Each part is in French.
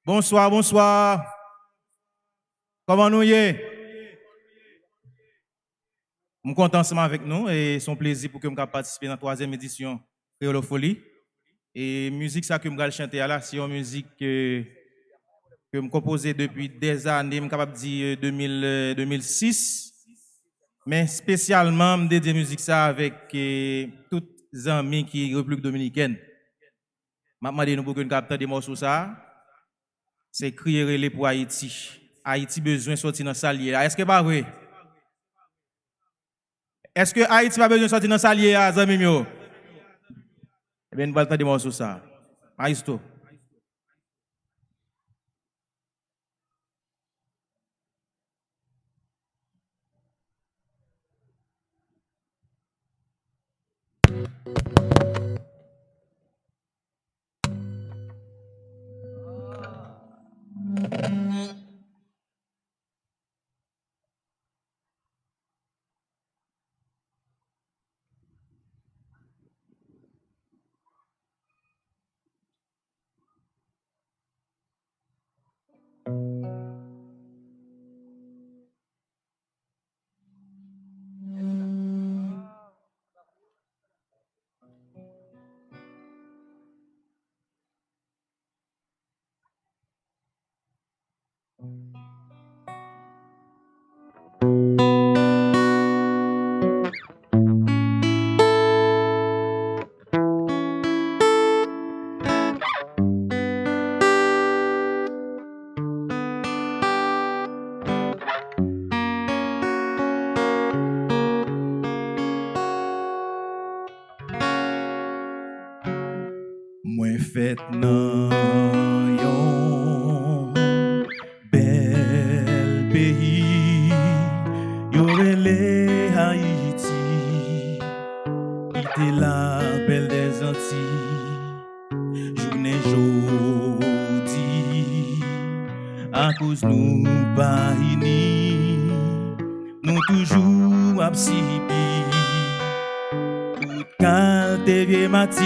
Bonsoir, bonsoir. Comment nous y est? Je suis content ensemble avec nous et c'est un plaisir pour que je participe à la troisième édition de Folie. Et musique ça que je vais chanter là, c'est une musique que je composée depuis des années, je suis capable de dire 2006. Mais spécialement, je dédie musique ça avec tous les amis qui sont République dominicaine. Je vais demander pour que nous captons des morceaux ça. C'est crier relais pour Haïti. Haïti besoin de sortir dans le salier. Est-ce que c'est pas vrai? Est-ce que Haïti pas besoin de sortir dans le salier, amis mio? Eh bien, nous allons des morceaux ça. Maïsto. Moi fait nan yon bel pays, yo relé Haïti, ite la belle des Antilles, journée jodi, à cause nous pas unis, nous toujours absipi, tout quand te vieux mati.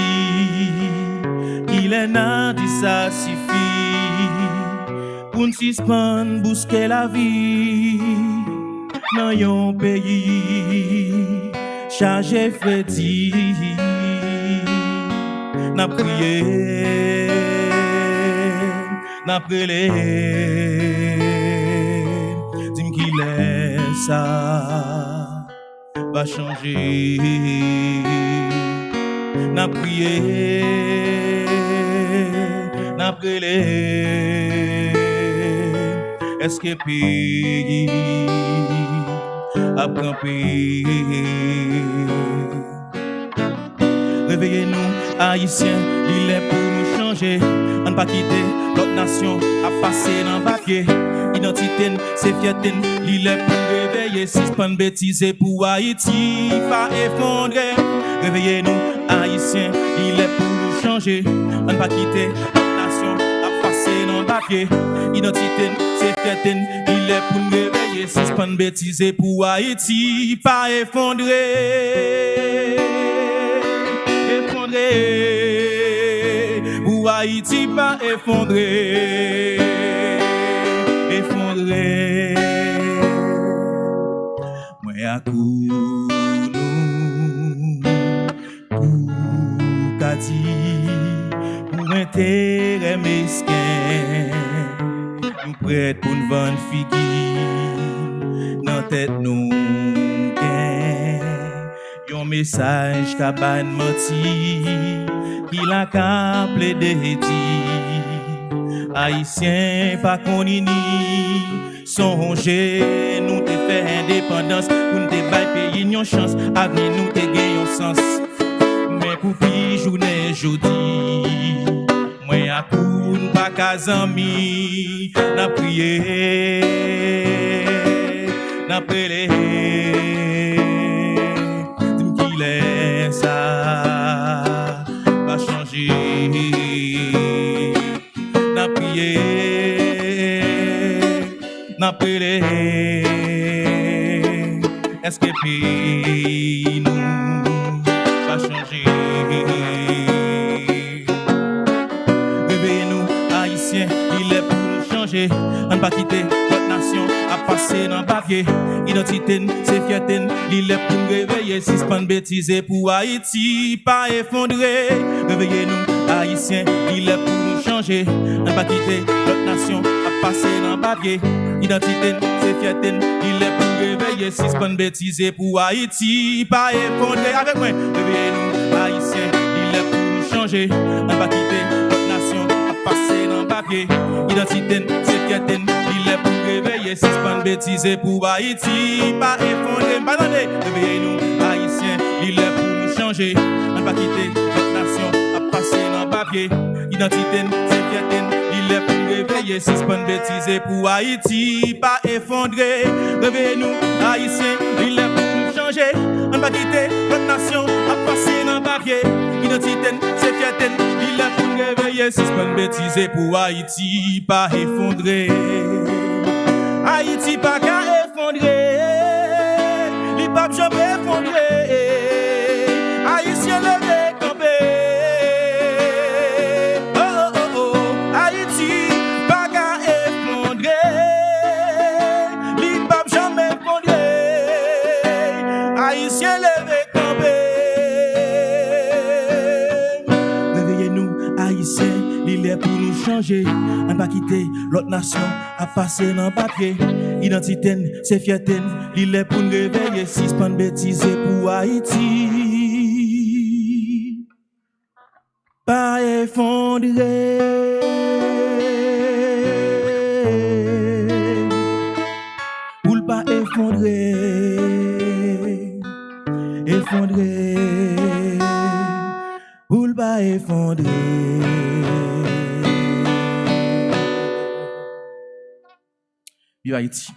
Il est n'a dit ça suffit pour nous suspendre, busquer la vie dans yon pays chargé Freddy n'a prié n'a prélé dis-moi qu'il est ça va changer n'a prié n'a prélé est-ce que pays a campé réveillez-nous haïtiens il est pour nous changer on pas quitter l'autre nation à passer dans papier identité c'est fierté il est pour réveiller si pas de bêtises pour Haïti pas effondrer réveillez-nous haïtiens il est pour nous changer on pas quitter l'autre nation à passer dans papier identité c'est fierté il est pour nous réveiller si pas de bêtises pour Haïti pas effondrer pour Haïti pas effondrer moi à coup pour Kati pour intérêt mesquin nous prêts pour nous vendre figui dans tête nous yon message cabane menti qui la caple de dit haïtien pas konini songer nous te faire indépendance pour nous te bail pays une chance avenir nous te gagne sens mais pour qui journée jodi moi à coup pas kazami n'a prié n'a prélé ça va changer n'a prié n'a prélé est-ce que pays nous va changer réveillez-nous haïtiens il est changer. On pas quitter notre nation à passer dans papier. Identité, c'est fierté, l'île pour nous réveiller. Si pas de bêtises pour Haïti, pas effondrer. Réveillez-nous, Haïtiens, l'île pour nous changer. On pas quitter notre nation à passer dans papier. Identité, c'est fierté, l'île pour nous réveiller. Si pas de bêtises pour Haïti, pas effondrer. Avec moi, réveillez-nous, Haïtiens, l'île pour nous changer. On pas quitter notre nation à passer dans papier. Identité, c'est fierté, l'île pour nous réveiller. Si pas de bêtises pour Haïti, pas effondrer. Pas attendez, réveillez-nous, Haïtiens, l'île pour nous changer. On pas quitter notre nation à passer dans papier. Identité, c'est fierté, l'île pour nous réveiller. Si pas de bêtises pour Haïti, pas effondrer. Réveillez-nous, Haïtiens, l'île pour nous changer. On pas quitter notre nation à passer dans papier. Identité, c'est fierté, l'île pour nous réveiller. Si pas de bêtises pour Haïti, pas effondrer. Haïti pas qu'à effondrer, les papes jamais effondrer. Haïtien levé campé. Oh oh oh oh, Haïti pas qu'à effondrer, les papes jamais effondrer. Haïtien levé campé. Réveillez-nous, Haïtiens, il est pour nous changer. On va quitter l'autre nation à passer dans papier. Identité, c'est fierté, il est pour nous réveiller. Si pas de bêtises pour Haïti, pas effondrer. Ou pas effondrer, effondrer. Ou pas effondrer. Vive Haïti.